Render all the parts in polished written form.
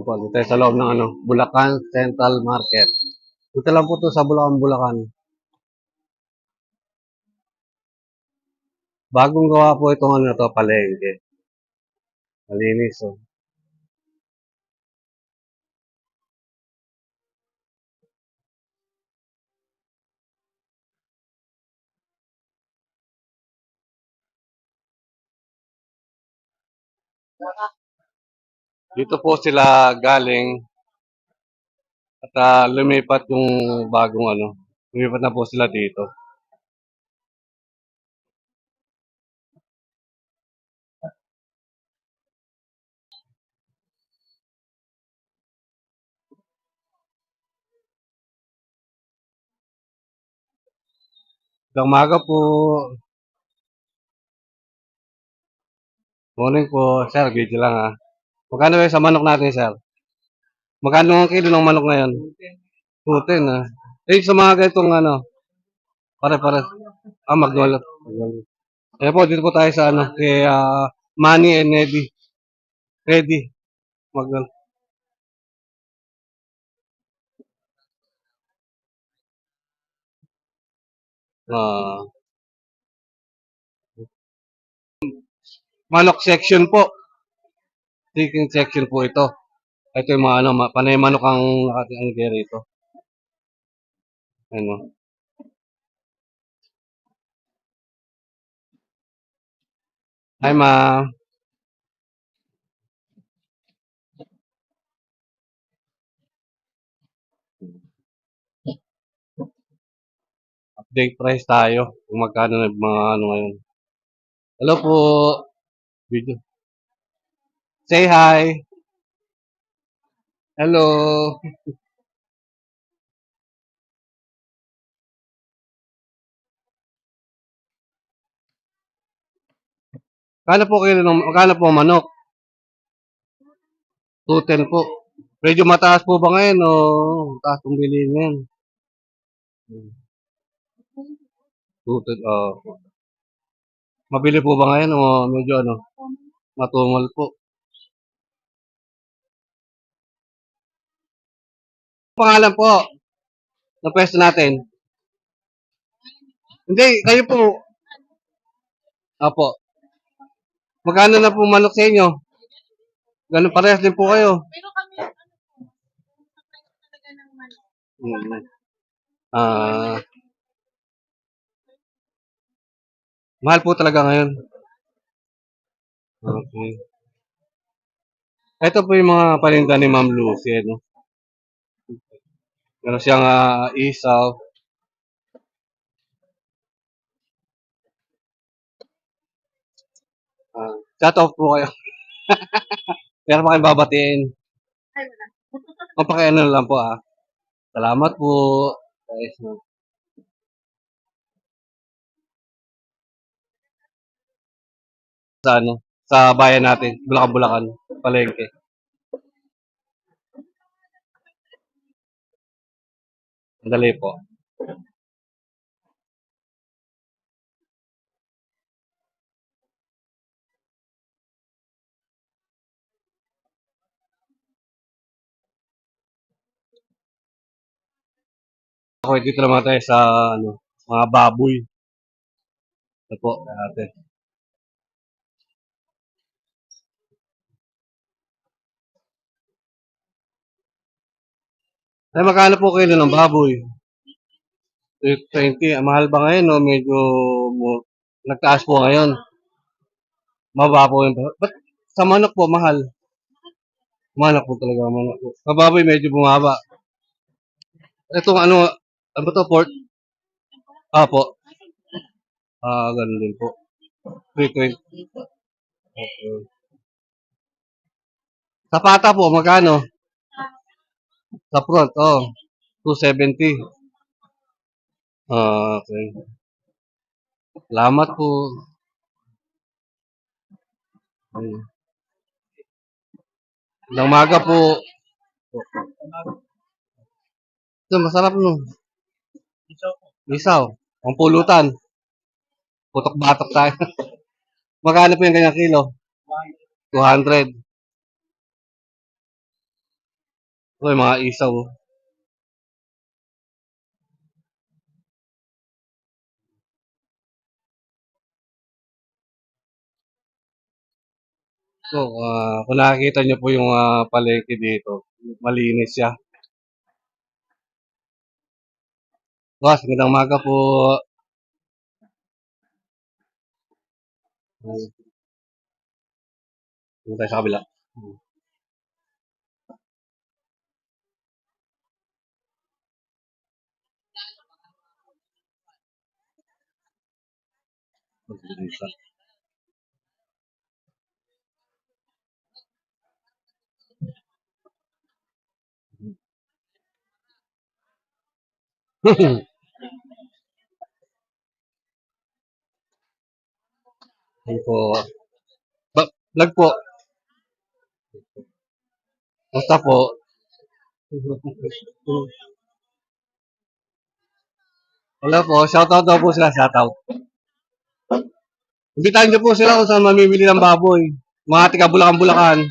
po, dito tayo sa loob ng Bulacan Central Market. Dito lang po to sa Bulacan, Bulacan. Bagong gawa po itong na to, palengke. Malinis, oh. Dito po sila galing at lumipat yung bagong lumipat na po sila dito. Magandang umaga po. Morning po, sir. Video lang ha. Magkano ba sa manok natin, sir? Magkano ang kilo ng manok ngayon? 210 ha. Eh, sa mga ganitong pare-pare. Magnolia. Magnolia. Ayan po, dito po tayo sa kay Manny and Eddie. Ready. Magnolia. Manok section po. Chicken section po ito. Ito yung mga panay manok ang nakatingin rito. Ano. Hi, ma. Update price tayo. Kung magkano na mga ngayon. Hello po. Video. Say hi. Hello. Magkano po manok? 210 po. Medyo mataas po ba ngayon o mataas pong bilihin ngayon? 210, mabili po ba ngayon o medyo matumal po? Pangalan po ng pwesto natin? Hindi, kayo po. Apo. Magkano na po manok sa inyo? Ganun parehas din po kayo. Pero kami, talaga ng manok. Mahal po talaga ngayon. Okay. Ito po yung mga paninda ni Ma'am Lucy, no? Meron siyang isaw. Shout out po kayo. Meron pa kayong babatiin. Ay, wala. Mapakiano lang po Salamat po. Guys, sa sa bayan natin, Bulacan, Bulacan, palengke. Madali po. Okay, dito naman tayo sa mga baboy. Ito po, natin. Ay, magkano po kilo ng baboy? 20. Mahal ba ngayon o medyo nagtaas po ngayon? Mababa po yun. Ba't sa manok po, mahal? Manok po talaga, manok po. Sa baboy, medyo bumaba. Itong ano ba to, pork? Po. Ganun din po. 320. Okay. Sa pata po, magkano? Sa front, 270. Okay. Salamat po. Ng maga po. Ito, masarap no. Isaw. Ang pulutan. Putok-batok tayo. Magkano po yung kanyang kilo? 200. Ito yung mga isaw. So, kung nakikita niyo po yung palengke dito, malinis siya. Boss, magandang umaga po. Dito tayo sa kabila. Ayun po. Vlog po. Basta po. Hello po. Shoutout daw po sila. Shoutout. Imbitahin niyo po sila kung saan mamimili ng baboy. Mga tiga Bulacan-Bulacan.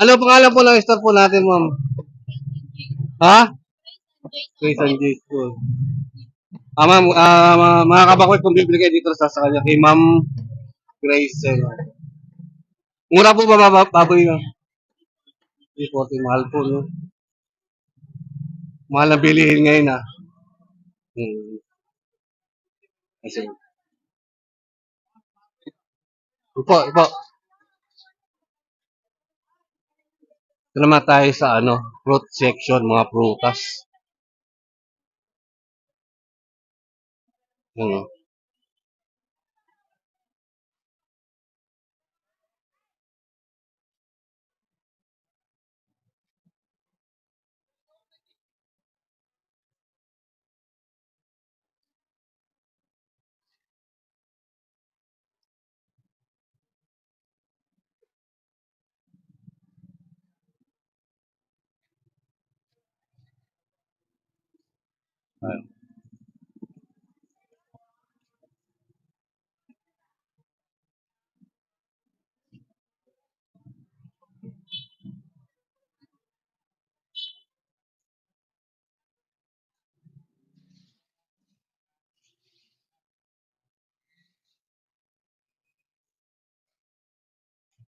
Ano pangalan po ng store po natin, ma'am? Ha? Grace and Jade po. Ma'am, mga kabakoy, kung bibili kayo dito sa kanya, kay Ma'am Grace. Mura po ba baboy na? 340, mahal po, no? Mahal na bilihin ngayon, ha? Hmm. Kasi, ipo. Ito naman tayo sa, fruit section, mga prutas. Ano? Ayun.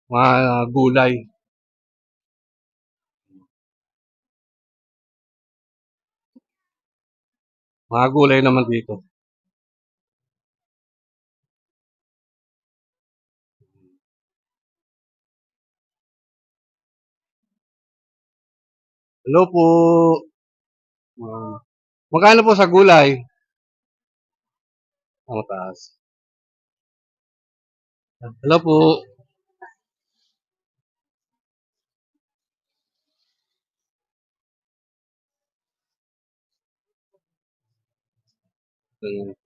Mga gulay. Mga gulay naman dito. Hello po. Magkano po sa gulay? Ang taas. Hello po. Ayun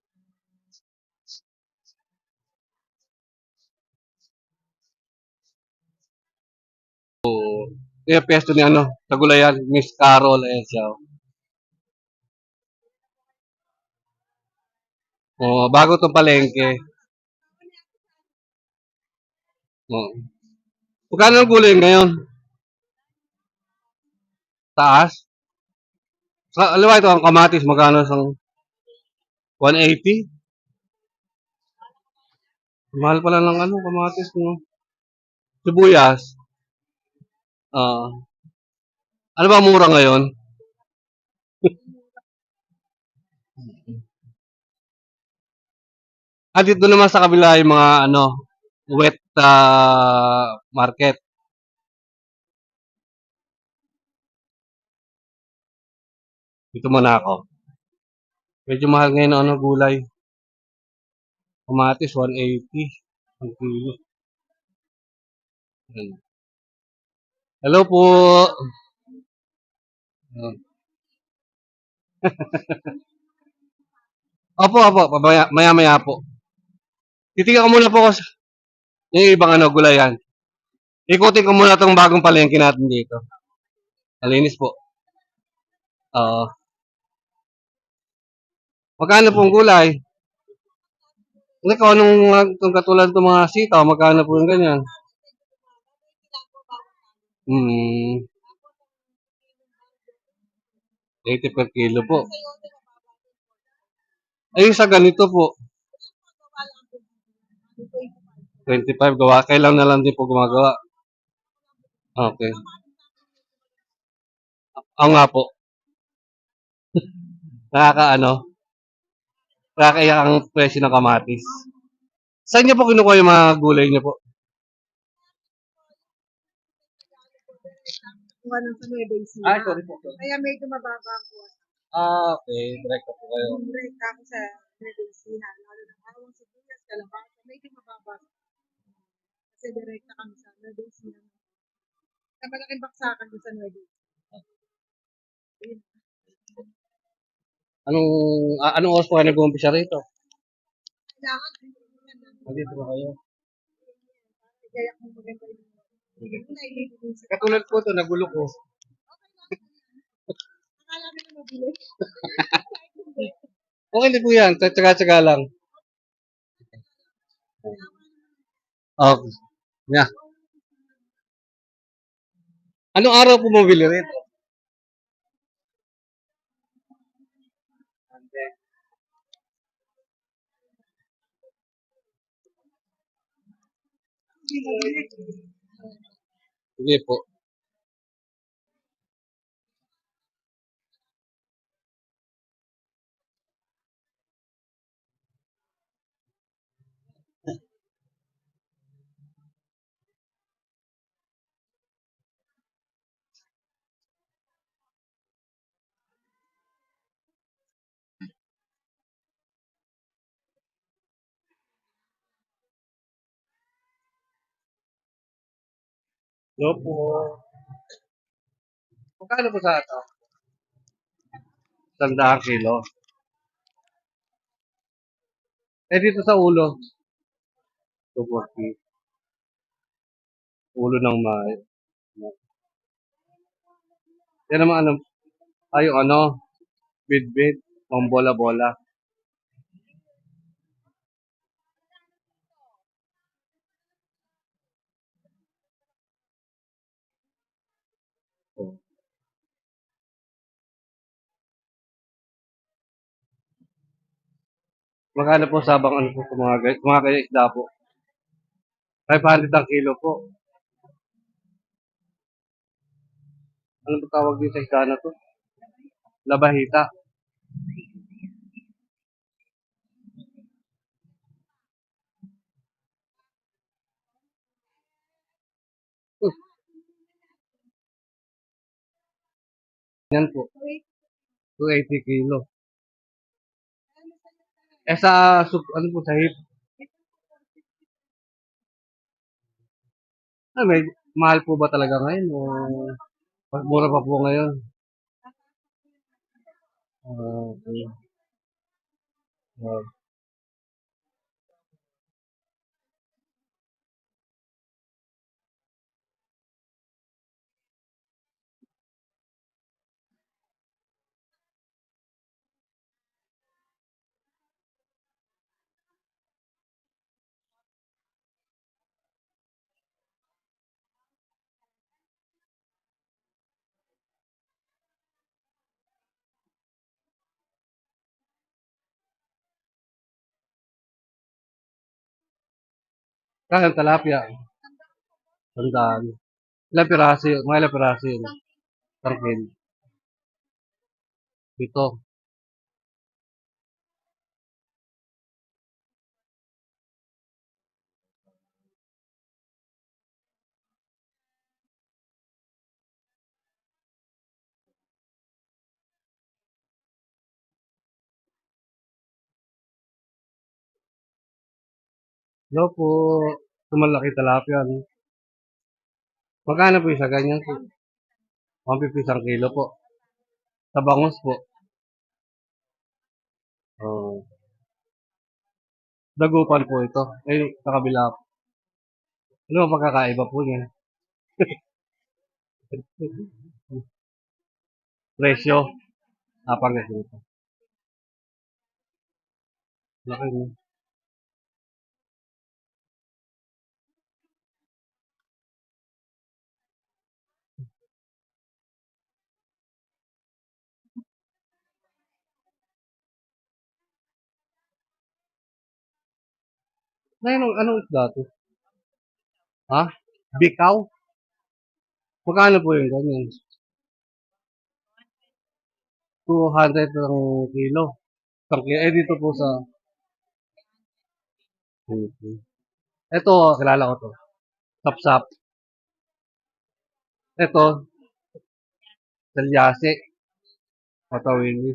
po. Yung pesto ni sa gulayan, Miss Carol, ayan siya. Bago tong palengke. Oh. Magkano ang gulay ngayon? Taas? Alam mo ito, ang kamatis, magkano sa 180? Mahal pala ng kamatis, no? Sibuyas. Ano ba mura ngayon? Dito naman sa kabila yung mga wet market. Dito muna ako. Medyo mahal ngayon ang gulay. Kamatis, 180. Ang kilo. Ayan. Hello po. Ayan. Opo. Maya po. Titingnan ko muna po yung ibang gulayan. Ikutin ko muna itong bagong palengke natin dito. Malinis po. Magkano pong gulay? Hindi kung anong kung katulad ng mga sitaw, magkano po yung ganyan? Hmm, 80 per kilo po. Ayun sa ganito po, 25 gawa. Kailan na lang din po gumagawa. Okay. Oo nga po. Nakakaano, nakakaiyak ang presyo ng kamatis. Saan niyo po kinukuha yung mga gulay niyo po? Kung anong sa Nueva Ay, Ecija. sorry po. Kaya medyo mababa ang kuha. Okay. Direct po kayo. Direct ako sa Nueva Ecija. Lalo ng bawang sibuyas, kalabasa, medyo mababa. Kasi direct na kami sa Nueva Ecija. Sa malaking baksakan doon sa Nueva Ecija. Anong oras po kayo nag-uumpisa rito? Kailangan, Nandito ba kayo? kaya kung maganda yung nailibig sa Katulad po ito, nagulo ko. akala mo na mabili. Okay din po yan. Tsaga-tsaga lang. Okay. Yeah. Anong araw po mabili rito? Sige po. Hello po. Magkano po sa ito? 100 kilo. Eh dito sa ulo. 240. Ulo ng mais. Yan naman ano. Ay, yung ano. Bid-bid. Pang bola-bola. Oh. Magkano po sabang ano po sa mga kaya isda po? 500 ang kilo po. Ano ba tawag din sa isda na to? Labahita. Uh, Yan po. 280 kilo. Eh sa ano po sa hip? May mahal po ba talaga ngayon o mas mura pa po ngayon? Okay. Ah, kaya ang talapia. Tandaan. Ilang piraso yun? Mga ilang piraso yun? Tangkil. Ito. Hello po. Ito malaki talapia. No? Magkano po isa ganyan po? 150 isang kilo po. Sa bangus po. Oh, dagupan po ito. Eh, sa kabila po. Ano ang pagkakaiba po niya? Presyo. Napang ito. Laki niya. Na anong isda to? Ha? Bikaw? Magkano po yung ganyan? 200 ang kilo. Isang kilo. Eh, dito po sa... Ito, kilala ko to. Sapsap. Ito, salyase. Matawili.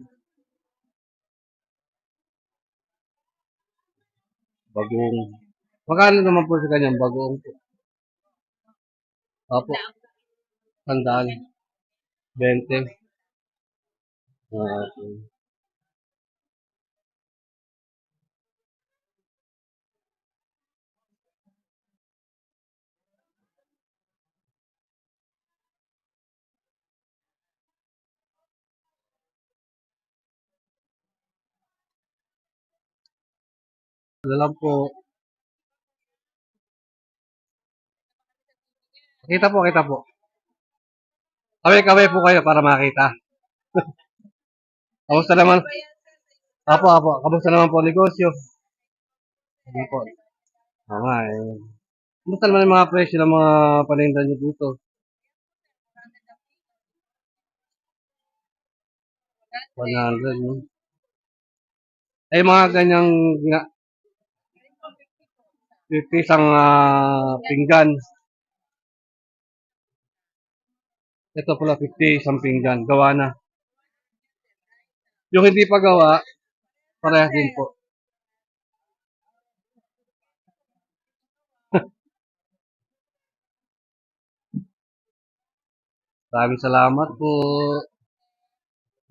Bagong. Magkano naman po sa kanyang bagong? Apo, sandaan. 20. Okay. Ano lang po. Kita po, kita po. Kaway-kaway po kayo para makita. Kamusta naman? Apo, apo. Kamusta naman po ang negosyo? Hindi po. Tama eh. Kamusta naman yung mga presyo ng mga paninda nyo dito? 100, no? Eh, mga ganyang 50 isang pinggan. Ito pala 50 isang pinggan. Gawa na. Yung hindi pa gawa, parehas din po. Maraming salamat po.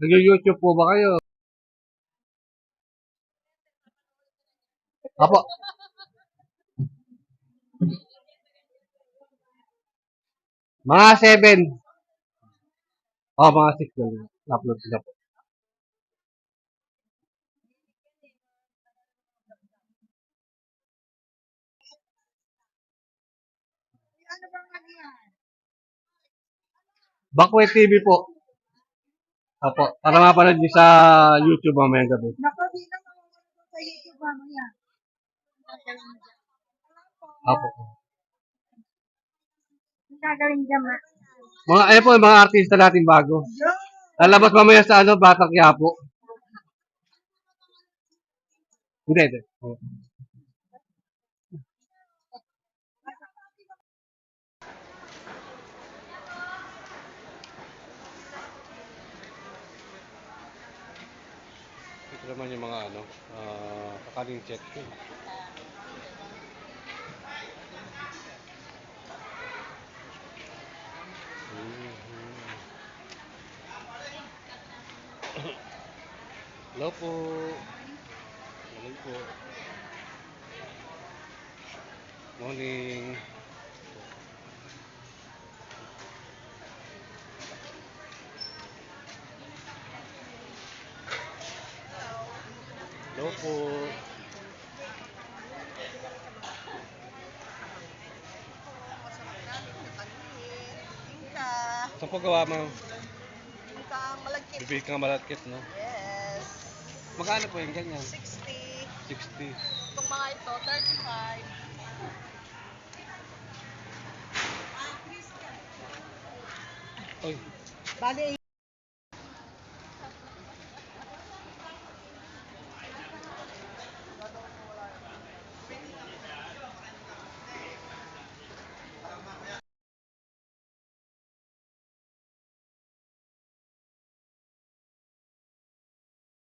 Nag-YouTube po ba kayo? Apo. Mga 7. Oh, mga 6 lang. Upload sila po. Ano bang ano yan? Bakwet TV po. Apo. Para mapanood nyo sa YouTube mamayang gabi. Naku, di na mawawala sa YouTube mamaya. Apo. Ang gagawin dyan, ma? Ayun po, yung mga artista natin bago. Lalabas mamaya sa Batang Quiapo. Hindi, hindi. Ito naman yung mga kakaling check. Hello po. Morning po. Morning. Hello po. Saan po gawa mo? Malagkit. Bibig kang malakit, no? Yes. Magkano po yung ganyan? 60. 60. Itong mga ito, 35. Oy, Bali,